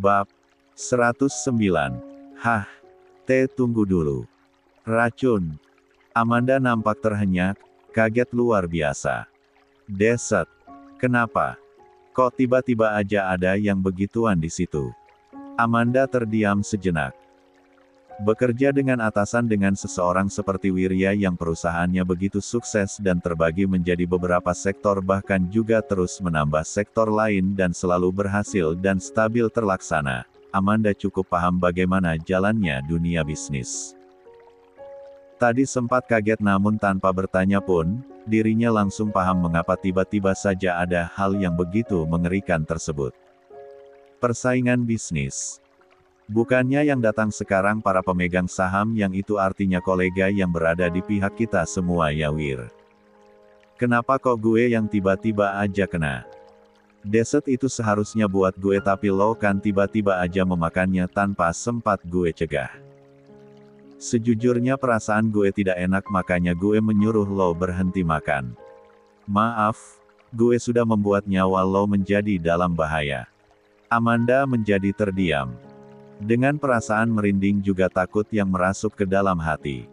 Bab 109. Hah, tunggu dulu. Racun. Amanda nampak terhenyak, kaget luar biasa. Deset. Kenapa? Kok tiba-tiba aja ada yang begituan di situ? Amanda terdiam sejenak. Bekerja dengan atasan dengan seseorang seperti Wirya yang perusahaannya begitu sukses dan terbagi menjadi beberapa sektor bahkan juga terus menambah sektor lain dan selalu berhasil dan stabil terlaksana, Amanda cukup paham bagaimana jalannya dunia bisnis. Tadi sempat kaget namun tanpa bertanya pun, dirinya langsung paham mengapa tiba-tiba saja ada hal yang begitu mengerikan tersebut. Persaingan bisnis. Bukannya yang datang sekarang para pemegang saham yang itu artinya kolega yang berada di pihak kita semua ya Wir. Kenapa kok gue yang tiba-tiba aja kena? Deset itu seharusnya buat gue tapi lo kan tiba-tiba aja memakannya tanpa sempat gue cegah. Sejujurnya perasaan gue tidak enak makanya gue menyuruh lo berhenti makan. Maaf, gue sudah membuat nyawa lo menjadi dalam bahaya. Amanda menjadi terdiam. Dengan perasaan merinding juga takut yang merasuk ke dalam hati.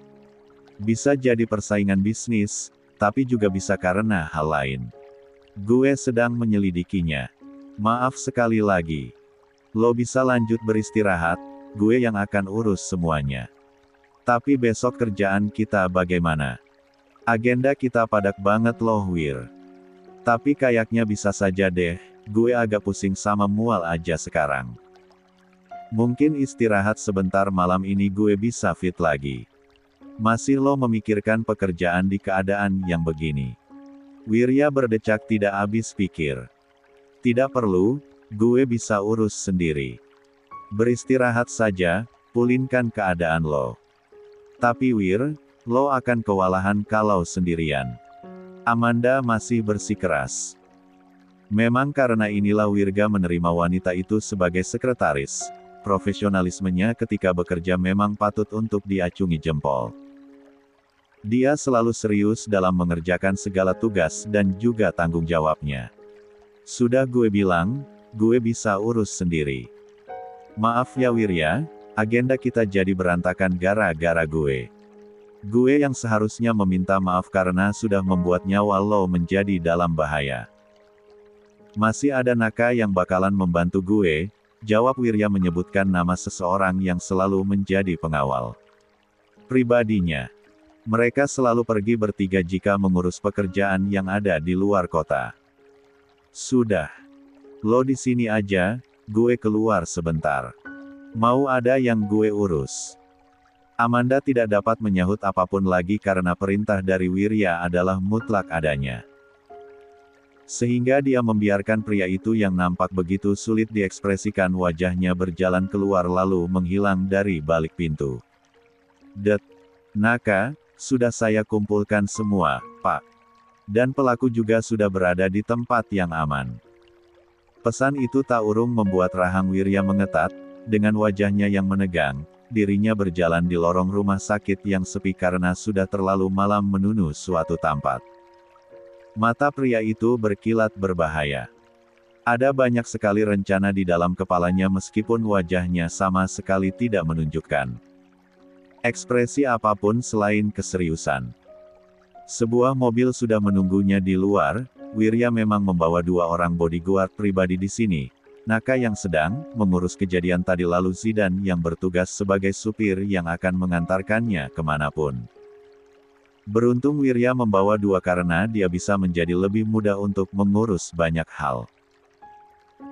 Bisa jadi persaingan bisnis, tapi juga bisa karena hal lain. Gue sedang menyelidikinya. Maaf sekali lagi. Lo bisa lanjut beristirahat, gue yang akan urus semuanya. Tapi besok kerjaan kita bagaimana? Agenda kita padat banget loh Wir. Tapi kayaknya bisa saja deh, gue agak pusing sama mual aja sekarang. Mungkin istirahat sebentar malam ini gue bisa fit lagi. Masih lo memikirkan pekerjaan di keadaan yang begini? Wirya berdecak tidak habis pikir. Tidak perlu, gue bisa urus sendiri. Beristirahat saja, pulihkan keadaan lo. Tapi Wir, lo akan kewalahan kalau sendirian. Amanda masih bersikeras. Memang karena inilah Wirga menerima wanita itu sebagai sekretaris. Profesionalismenya ketika bekerja memang patut untuk diacungi jempol. Dia selalu serius dalam mengerjakan segala tugas dan juga tanggung jawabnya. Sudah gue bilang, gue bisa urus sendiri. Maaf ya Wirya, agenda kita jadi berantakan gara-gara gue. Gue yang seharusnya meminta maaf karena sudah membuat nyawa lo menjadi dalam bahaya. Masih ada Naka yang bakalan membantu gue, jawab Wirya menyebutkan nama seseorang yang selalu menjadi pengawal pribadinya. Mereka selalu pergi bertiga jika mengurus pekerjaan yang ada di luar kota. Sudah. Lo di sini aja, gue keluar sebentar. Mau ada yang gue urus. Amanda tidak dapat menyahut apapun lagi karena perintah dari Wirya adalah mutlak adanya. Sehingga dia membiarkan pria itu yang nampak begitu sulit diekspresikan wajahnya berjalan keluar lalu menghilang dari balik pintu. Naka, sudah saya kumpulkan semua, Pak. Dan pelaku juga sudah berada di tempat yang aman. Pesan itu tak urung membuat rahang Wirya mengetat, dengan wajahnya yang menegang, dirinya berjalan di lorong rumah sakit yang sepi karena sudah terlalu malam menunu suatu tempat. Mata pria itu berkilat berbahaya. Ada banyak sekali rencana di dalam kepalanya meskipun wajahnya sama sekali tidak menunjukkan ekspresi apapun selain keseriusan. Sebuah mobil sudah menunggunya di luar. Wirya memang membawa 2 orang bodyguard pribadi di sini. Naka yang sedang mengurus kejadian tadi lalu Zidan yang bertugas sebagai supir yang akan mengantarkannya kemanapun. Beruntung Wirya membawa 2 karena dia bisa menjadi lebih mudah untuk mengurus banyak hal.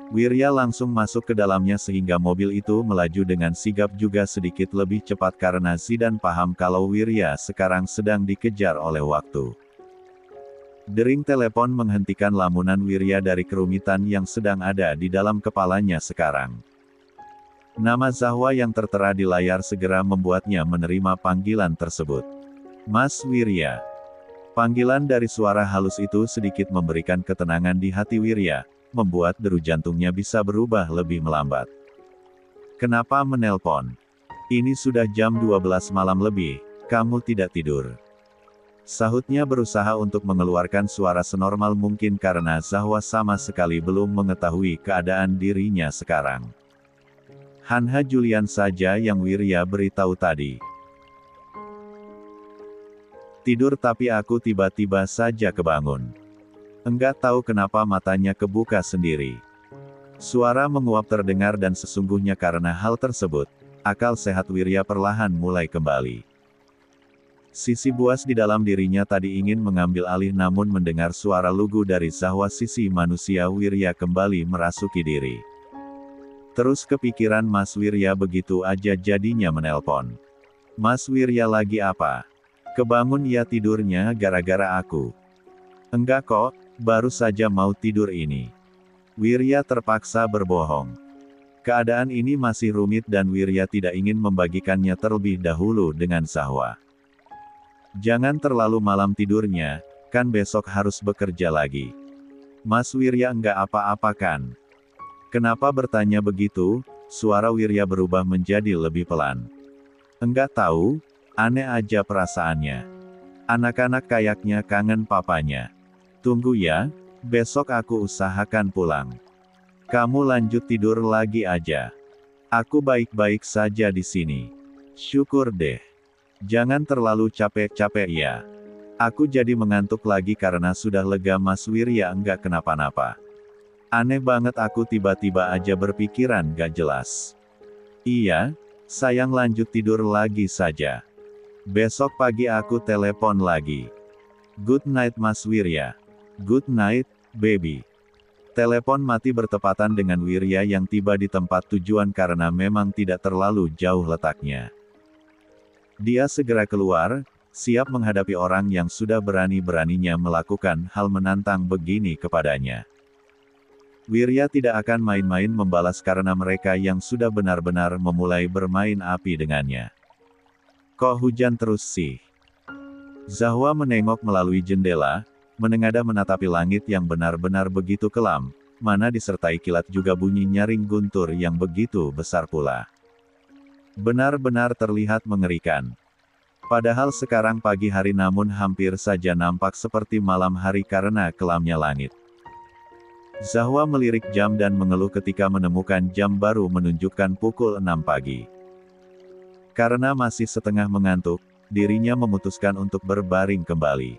Wirya langsung masuk ke dalamnya sehingga mobil itu melaju dengan sigap juga sedikit lebih cepat karena Zidan paham kalau Wirya sekarang sedang dikejar oleh waktu. Dering telepon menghentikan lamunan Wirya dari kerumitan yang sedang ada di dalam kepalanya sekarang. Nama Zahwa yang tertera di layar segera membuatnya menerima panggilan tersebut. Mas Wirya. Panggilan dari suara halus itu sedikit memberikan ketenangan di hati Wirya, membuat deru jantungnya bisa berubah lebih melambat. Kenapa menelpon? Ini sudah jam 12 malam lebih, kamu tidak tidur. Sahutnya berusaha untuk mengeluarkan suara senormal mungkin karena Zahwa sama sekali belum mengetahui keadaan dirinya sekarang. Hanha Julian saja yang Wirya beritahu tadi. Tidur tapi aku tiba-tiba saja kebangun. Enggak tahu kenapa matanya kebuka sendiri. Suara menguap terdengar dan sesungguhnya karena hal tersebut, akal sehat Wirya perlahan mulai kembali. Sisi buas di dalam dirinya tadi ingin mengambil alih namun mendengar suara lugu dari Zahwa sisi manusia Wirya kembali merasuki diri. Terus kepikiran Mas Wirya begitu aja jadinya menelpon. Mas Wirya lagi apa? Kebangun ya tidurnya gara-gara aku. Enggak kok, baru saja mau tidur ini. Wirya terpaksa berbohong. Keadaan ini masih rumit dan Wirya tidak ingin membagikannya terlebih dahulu dengan Zahwa. Jangan terlalu malam tidurnya, kan besok harus bekerja lagi. Mas Wirya enggak apa-apa kan? Kenapa bertanya begitu? Suara Wirya berubah menjadi lebih pelan. Enggak tahu, aneh aja perasaannya. Anak-anak kayaknya kangen papanya. Tunggu ya, besok aku usahakan pulang. Kamu lanjut tidur lagi aja. Aku baik-baik saja di sini. Syukur deh. Jangan terlalu capek-capek ya. Aku jadi mengantuk lagi karena sudah lega Mas Wirya enggak kenapa-napa. Aneh banget aku tiba-tiba aja berpikiran gak jelas. Iya, sayang lanjut tidur lagi saja. Besok pagi aku telepon lagi. Good night Mas Wirya. Good night, baby. Telepon mati bertepatan dengan Wirya yang tiba di tempat tujuan karena memang tidak terlalu jauh letaknya. Dia segera keluar, siap menghadapi orang yang sudah berani-beraninya melakukan hal menantang begini kepadanya. Wirya tidak akan main-main membalas karena mereka yang sudah benar-benar memulai bermain api dengannya. Kok hujan terus sih? Zahwa menengok melalui jendela, menengadah menatapi langit yang benar-benar begitu kelam, mana disertai kilat juga bunyi nyaring guntur yang begitu besar pula. Benar-benar terlihat mengerikan. Padahal sekarang pagi hari namun hampir saja nampak seperti malam hari karena kelamnya langit. Zahwa melirik jam dan mengeluh ketika menemukan jam baru menunjukkan pukul 6 pagi. Karena masih setengah mengantuk, dirinya memutuskan untuk berbaring kembali.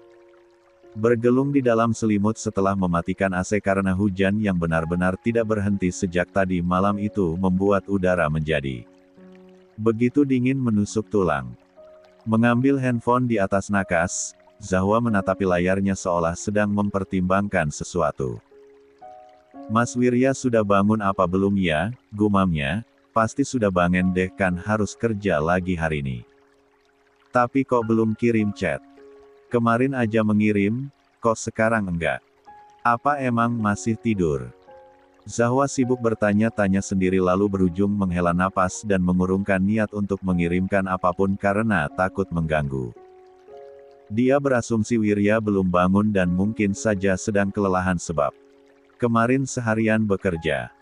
Bergelung di dalam selimut setelah mematikan AC karena hujan yang benar-benar tidak berhenti sejak tadi malam itu membuat udara menjadi begitu dingin menusuk tulang. Mengambil handphone di atas nakas, Zahwa menatapi layarnya seolah sedang mempertimbangkan sesuatu. Mas Wirya sudah bangun apa belum ya, gumamnya, pasti sudah bangun deh kan harus kerja lagi hari ini. Tapi kok belum kirim chat? Kemarin aja mengirim, kok sekarang enggak? Apa emang masih tidur? Zahwa sibuk bertanya-tanya sendiri lalu berujung menghela napas dan mengurungkan niat untuk mengirimkan apapun karena takut mengganggu. Dia berasumsi Wirya belum bangun dan mungkin saja sedang kelelahan sebab kemarin seharian bekerja.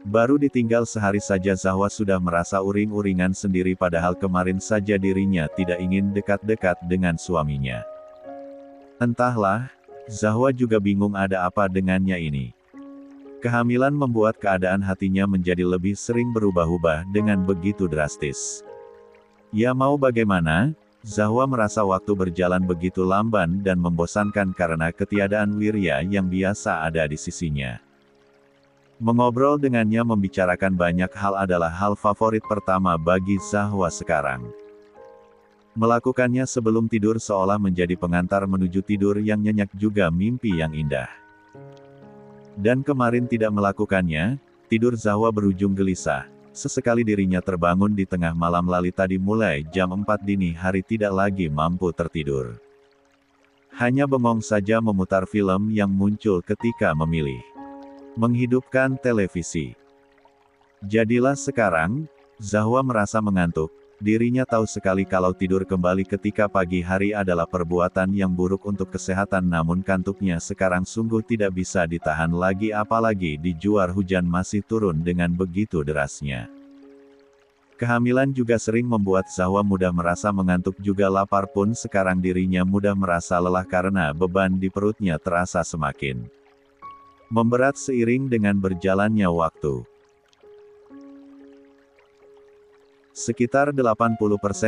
Baru ditinggal sehari saja Zahwa sudah merasa uring-uringan sendiri padahal kemarin saja dirinya tidak ingin dekat-dekat dengan suaminya. Entahlah, Zahwa juga bingung ada apa dengannya ini. Kehamilan membuat keadaan hatinya menjadi lebih sering berubah-ubah dengan begitu drastis. Ya mau bagaimana, Zahwa merasa waktu berjalan begitu lamban dan membosankan karena ketiadaan Wirya yang biasa ada di sisinya. Mengobrol dengannya membicarakan banyak hal adalah hal favorit pertama bagi Zahwa sekarang. Melakukannya sebelum tidur seolah menjadi pengantar menuju tidur yang nyenyak juga mimpi yang indah. Dan kemarin tidak melakukannya, tidur Zahwa berujung gelisah. Sesekali dirinya terbangun di tengah malam lalu tadi mulai jam 4 dini hari tidak lagi mampu tertidur. Hanya bengong saja memutar film yang muncul ketika memilih menghidupkan televisi. Jadilah sekarang, Zahwa merasa mengantuk, dirinya tahu sekali kalau tidur kembali ketika pagi hari adalah perbuatan yang buruk untuk kesehatan namun kantuknya sekarang sungguh tidak bisa ditahan lagi apalagi di luar hujan masih turun dengan begitu derasnya. Kehamilan juga sering membuat Zahwa mudah merasa mengantuk juga lapar pun sekarang dirinya mudah merasa lelah karena beban di perutnya terasa semakin memberat seiring dengan berjalannya waktu. Sekitar 80%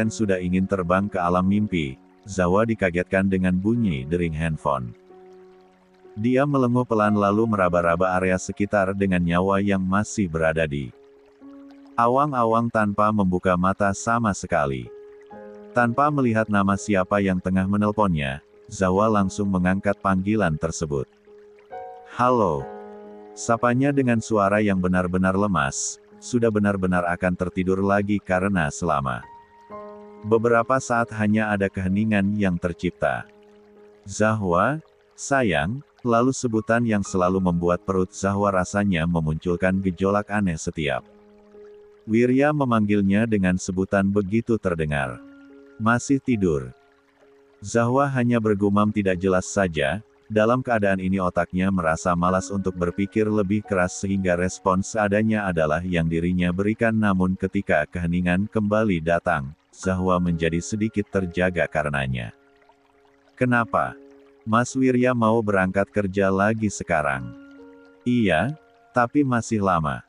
sudah ingin terbang ke alam mimpi. Zahwa dikagetkan dengan bunyi dering handphone. Dia melenguh pelan lalu meraba-raba area sekitar dengan nyawa yang masih berada di awang-awang tanpa membuka mata sama sekali. Tanpa melihat nama siapa yang tengah menelponnya, Zahwa langsung mengangkat panggilan tersebut. Halo. Sapanya dengan suara yang benar-benar lemas. Sudah benar-benar akan tertidur lagi karena selama beberapa saat hanya ada keheningan yang tercipta. Zahwa, sayang, lalu sebutan yang selalu membuat perut Zahwa rasanya memunculkan gejolak aneh setiap Wirya memanggilnya dengan sebutan begitu terdengar. Masih tidur. Zahwa hanya bergumam tidak jelas saja. Dalam keadaan ini otaknya merasa malas untuk berpikir lebih keras sehingga respon seadanya adalah yang dirinya berikan, namun ketika keheningan kembali datang, Zahwa menjadi sedikit terjaga karenanya. Kenapa? Mas Wirya mau berangkat kerja lagi sekarang? Iya, tapi masih lama.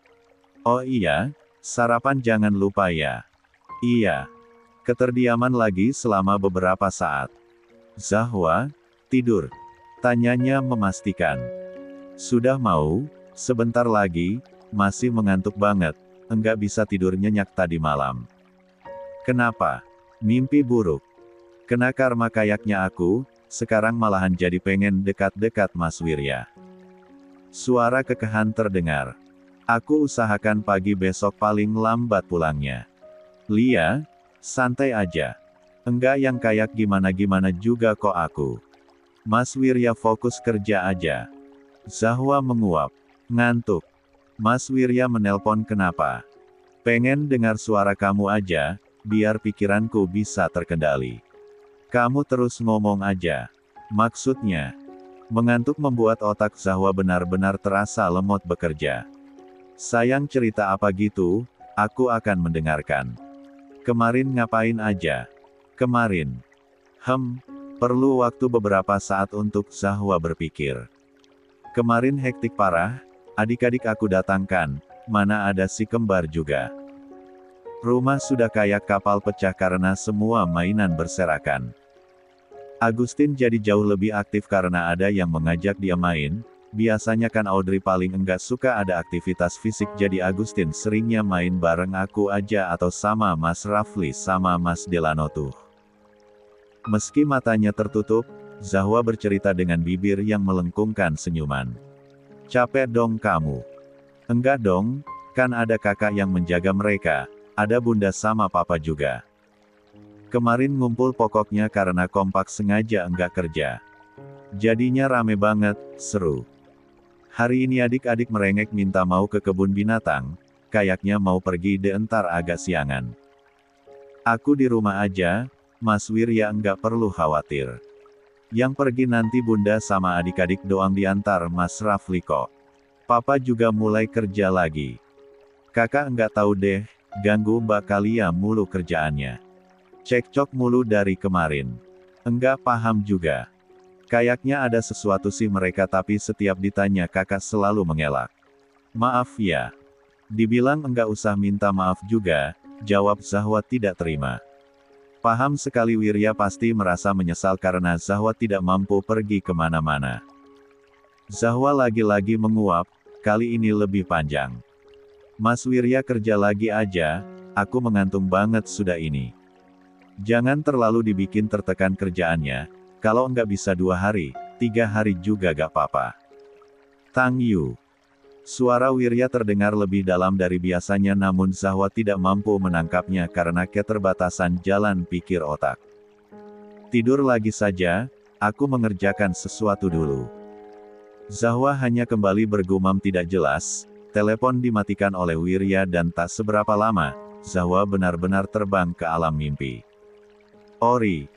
Oh iya, sarapan jangan lupa ya. Iya. Keterdiaman lagi selama beberapa saat. Zahwa, tidur? Tanyanya memastikan. Sudah mau, sebentar lagi, masih mengantuk banget, enggak bisa tidur nyenyak tadi malam. Kenapa? Mimpi buruk. Kena karma kayaknya aku, sekarang malahan jadi pengen dekat-dekat Mas Wirya. Suara kekehan terdengar. Aku usahakan pagi besok paling lambat pulangnya. Lia, santai aja. Enggak yang kayak gimana-gimana juga kok aku. Mas Wirya fokus kerja aja. Zahwa menguap. Ngantuk. Mas Wirya menelpon kenapa? Pengen dengar suara kamu aja, biar pikiranku bisa terkendali. Kamu terus ngomong aja. Maksudnya, mengantuk membuat otak Zahwa benar-benar terasa lemot bekerja. Sayang, cerita apa gitu, aku akan mendengarkan. Kemarin ngapain aja? Kemarin. Perlu waktu beberapa saat untuk Zahwa berpikir. Kemarin hektik parah, adik-adik aku datangkan, mana ada si kembar juga. Rumah sudah kayak kapal pecah karena semua mainan berserakan. Agustin jadi jauh lebih aktif karena ada yang mengajak dia main. Biasanya kan Audrey paling enggak suka ada aktivitas fisik, jadi Agustin seringnya main bareng aku aja atau sama Mas Rafli sama Mas Delano tuh. Meski matanya tertutup, Zahwa bercerita dengan bibir yang melengkungkan senyuman. Capek dong kamu? Enggak dong, kan ada kakak yang menjaga mereka, ada bunda sama papa juga. Kemarin ngumpul pokoknya karena kompak sengaja enggak kerja. Jadinya rame banget, seru. Hari ini adik-adik merengek minta mau ke kebun binatang, kayaknya mau pergi deh entar agak siangan. Aku di rumah aja, Mas Wirya enggak perlu khawatir. Yang pergi nanti bunda sama adik-adik doang diantar Mas Rafli kok. Papa juga mulai kerja lagi. Kakak enggak tahu deh, ganggu Mbak Kalia mulu kerjaannya. Cekcok mulu dari kemarin. Enggak paham juga. Kayaknya ada sesuatu sih mereka, tapi setiap ditanya kakak selalu mengelak. Maaf ya. Dibilang enggak usah minta maaf juga, jawab Zahwa tidak terima. Paham sekali, Wirya pasti merasa menyesal karena Zahwa tidak mampu pergi kemana-mana. Zahwa lagi-lagi menguap, kali ini lebih panjang. Mas Wirya kerja lagi aja, aku mengantung banget sudah ini. Jangan terlalu dibikin tertekan kerjaannya, kalau enggak bisa 2 hari, 3 hari juga gak apa-apa. Tang Yu. Suara Wirya terdengar lebih dalam dari biasanya, namun Zahwa tidak mampu menangkapnya karena keterbatasan jalan pikir otak. Tidur lagi saja, aku mengerjakan sesuatu dulu. Zahwa hanya kembali bergumam tidak jelas, telepon dimatikan oleh Wirya dan tak seberapa lama, Zahwa benar-benar terbang ke alam mimpi. Ori.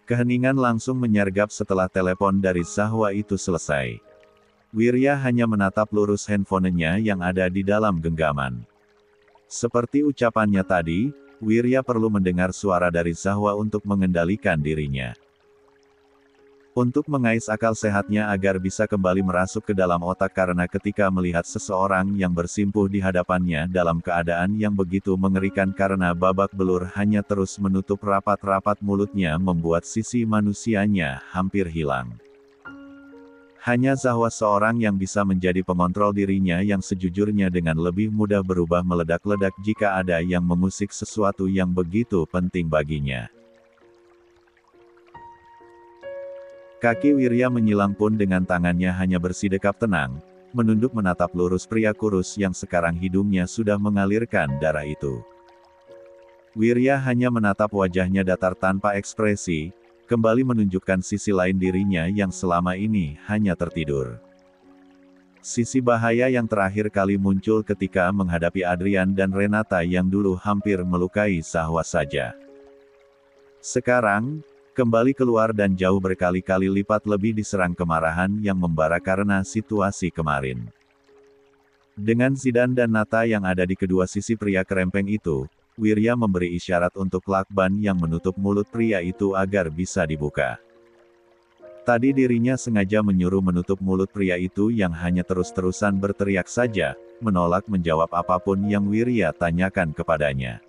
Keheningan langsung menyergap setelah telepon dari Zahwa itu selesai. Wirya hanya menatap lurus handphonenya yang ada di dalam genggaman. Seperti ucapannya tadi, Wirya perlu mendengar suara dari Zahwa untuk mengendalikan dirinya. Untuk mengais akal sehatnya agar bisa kembali merasuk ke dalam otak karena ketika melihat seseorang yang bersimpuh di hadapannya dalam keadaan yang begitu mengerikan karena babak belur hanya terus menutup rapat-rapat mulutnya membuat sisi manusianya hampir hilang. Hanya Zahwa seorang yang bisa menjadi pengontrol dirinya yang sejujurnya dengan lebih mudah berubah meledak-ledak jika ada yang mengusik sesuatu yang begitu penting baginya. Kaki Wirya menyilang pun dengan tangannya hanya bersidekap tenang, menunduk menatap lurus pria kurus yang sekarang hidungnya sudah mengalirkan darah itu. Wirya hanya menatap wajahnya datar tanpa ekspresi, kembali menunjukkan sisi lain dirinya yang selama ini hanya tertidur. Sisi bahaya yang terakhir kali muncul ketika menghadapi Adrian dan Renata yang dulu hampir melukai Zahwa saja. Sekarang, kembali keluar dan jauh berkali-kali lipat lebih diserang kemarahan yang membara karena situasi kemarin. Dengan Zidan dan Nata yang ada di kedua sisi pria kerempeng itu, Wirya memberi isyarat untuk lakban yang menutup mulut pria itu agar bisa dibuka. Tadi dirinya sengaja menyuruh menutup mulut pria itu yang hanya terus-terusan berteriak saja, menolak menjawab apapun yang Wirya tanyakan kepadanya.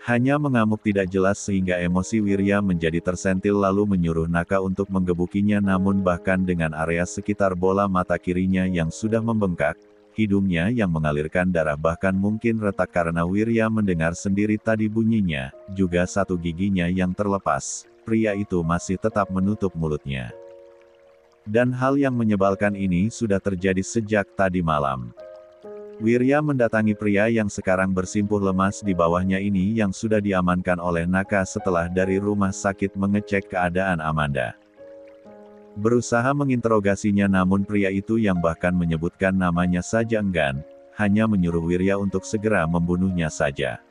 Hanya mengamuk tidak jelas sehingga emosi Wirya menjadi tersentil lalu menyuruh Naka untuk menggebukinya namun bahkan dengan area sekitar bola mata kirinya yang sudah membengkak, hidungnya yang mengalirkan darah bahkan mungkin retak karena Wirya mendengar sendiri tadi bunyinya, juga satu giginya yang terlepas, pria itu masih tetap menutup mulutnya. Dan hal yang menyebalkan ini sudah terjadi sejak tadi malam. Wirya mendatangi pria yang sekarang bersimpuh lemas di bawahnya ini yang sudah diamankan oleh Naka setelah dari rumah sakit mengecek keadaan Amanda. Berusaha menginterogasinya namun pria itu yang bahkan menyebutkan namanya saja enggan, hanya menyuruh Wirya untuk segera membunuhnya saja.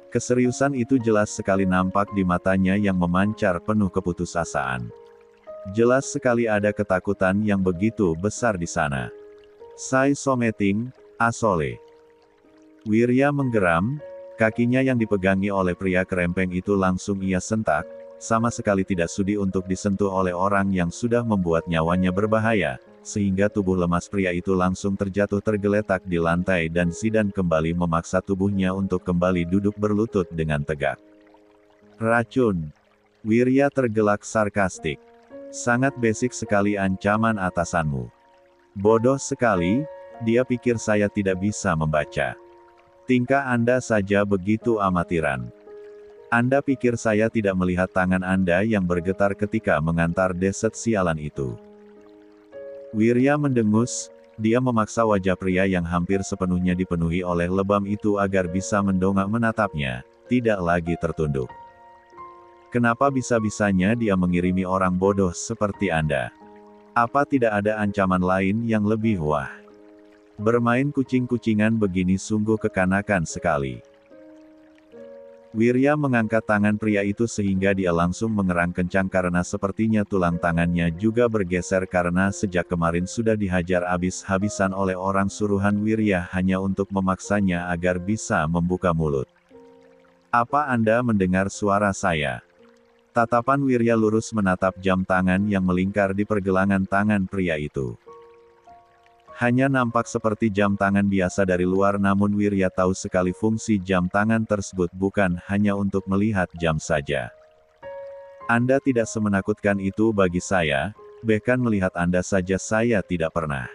Keseriusan itu jelas sekali nampak di matanya yang memancar penuh keputusasaan. Jelas sekali ada ketakutan yang begitu besar di sana. Sai Someting, Asole. Wirya menggeram, kakinya yang dipegangi oleh pria kerempeng itu langsung ia sentak, sama sekali tidak sudi untuk disentuh oleh orang yang sudah membuat nyawanya berbahaya, sehingga tubuh lemas pria itu langsung terjatuh tergeletak di lantai dan Zidan kembali memaksa tubuhnya untuk kembali duduk berlutut dengan tegak. Racun. Wirya tergelak sarkastik. Sangat basic sekali ancaman atasanmu. Bodoh sekali, dia pikir saya tidak bisa membaca. Tingkah Anda saja begitu amatiran. Anda pikir saya tidak melihat tangan Anda yang bergetar ketika mengantar deset sialan itu. Wirya mendengus, dia memaksa wajah pria yang hampir sepenuhnya dipenuhi oleh lebam itu agar bisa mendongak menatapnya, tidak lagi tertunduk. Kenapa bisa-bisanya dia mengirimi orang bodoh seperti Anda? Apa tidak ada ancaman lain yang lebih wah? Bermain kucing-kucingan begini sungguh kekanakan sekali. Wirya mengangkat tangan pria itu sehingga dia langsung mengerang kencang karena sepertinya tulang tangannya juga bergeser karena sejak kemarin sudah dihajar habis-habisan oleh orang suruhan Wirya hanya untuk memaksanya agar bisa membuka mulut. Apa Anda mendengar suara saya? Tatapan Wirya lurus menatap jam tangan yang melingkar di pergelangan tangan pria itu. Hanya nampak seperti jam tangan biasa dari luar namun Wirya tahu sekali fungsi jam tangan tersebut bukan hanya untuk melihat jam saja. Anda tidak semenakutkan itu bagi saya, bahkan melihat Anda saja saya tidak pernah.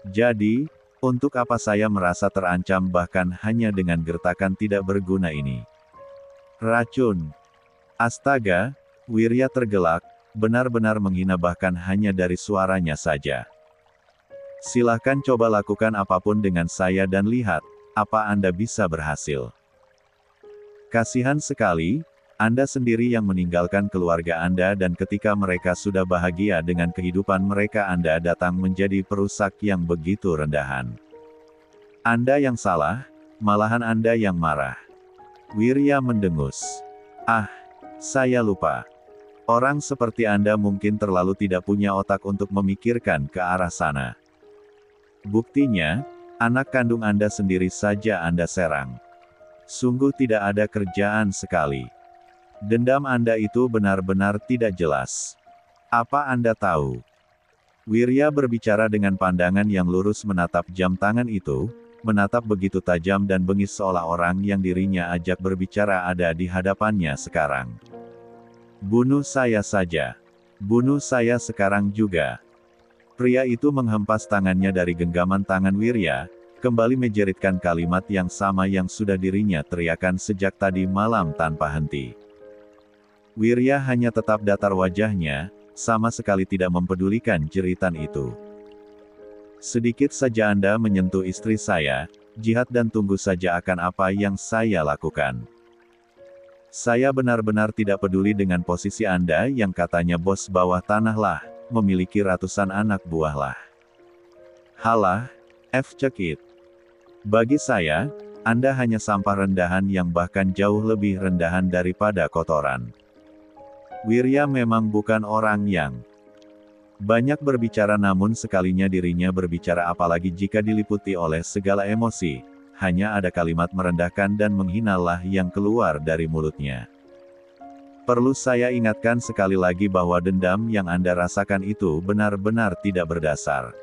Jadi, untuk apa saya merasa terancam bahkan hanya dengan gertakan tidak berguna ini? Racun. Astaga, Wirya tergelak, benar-benar menghina bahkan hanya dari suaranya saja. Silahkan coba lakukan apapun dengan saya dan lihat, apa Anda bisa berhasil. Kasihan sekali, Anda sendiri yang meninggalkan keluarga Anda dan ketika mereka sudah bahagia dengan kehidupan mereka Anda datang menjadi perusak yang begitu rendahan. Anda yang salah, malahan Anda yang marah. Wirya mendengus. Ah. Saya lupa. Orang seperti Anda mungkin terlalu tidak punya otak untuk memikirkan ke arah sana. Buktinya, anak kandung Anda sendiri saja Anda serang. Sungguh tidak ada kerjaan sekali. Dendam Anda itu benar-benar tidak jelas. Apa Anda tahu? Wirya berbicara dengan pandangan yang lurus menatap jam tangan itu, menatap begitu tajam dan bengis seolah orang yang dirinya ajak berbicara ada di hadapannya sekarang. Bunuh saya saja. Bunuh saya sekarang juga. Pria itu menghempas tangannya dari genggaman tangan Wirya, kembali menjeritkan kalimat yang sama yang sudah dirinya teriakan sejak tadi malam tanpa henti. Wirya hanya tetap datar wajahnya, sama sekali tidak mempedulikan jeritan itu. Sedikit saja Anda menyentuh istri saya, jihad dan tunggu saja akan apa yang saya lakukan. Saya benar-benar tidak peduli dengan posisi Anda yang katanya bos bawah tanah lah, memiliki ratusan anak buah lah. Halah, F cekit. Bagi saya, Anda hanya sampah rendahan yang bahkan jauh lebih rendahan daripada kotoran. Wirya memang bukan orang yang banyak berbicara namun sekalinya dirinya berbicara apalagi jika diliputi oleh segala emosi, hanya ada kalimat merendahkan dan menghinalah yang keluar dari mulutnya. Perlu saya ingatkan sekali lagi bahwa dendam yang Anda rasakan itu benar-benar tidak berdasar.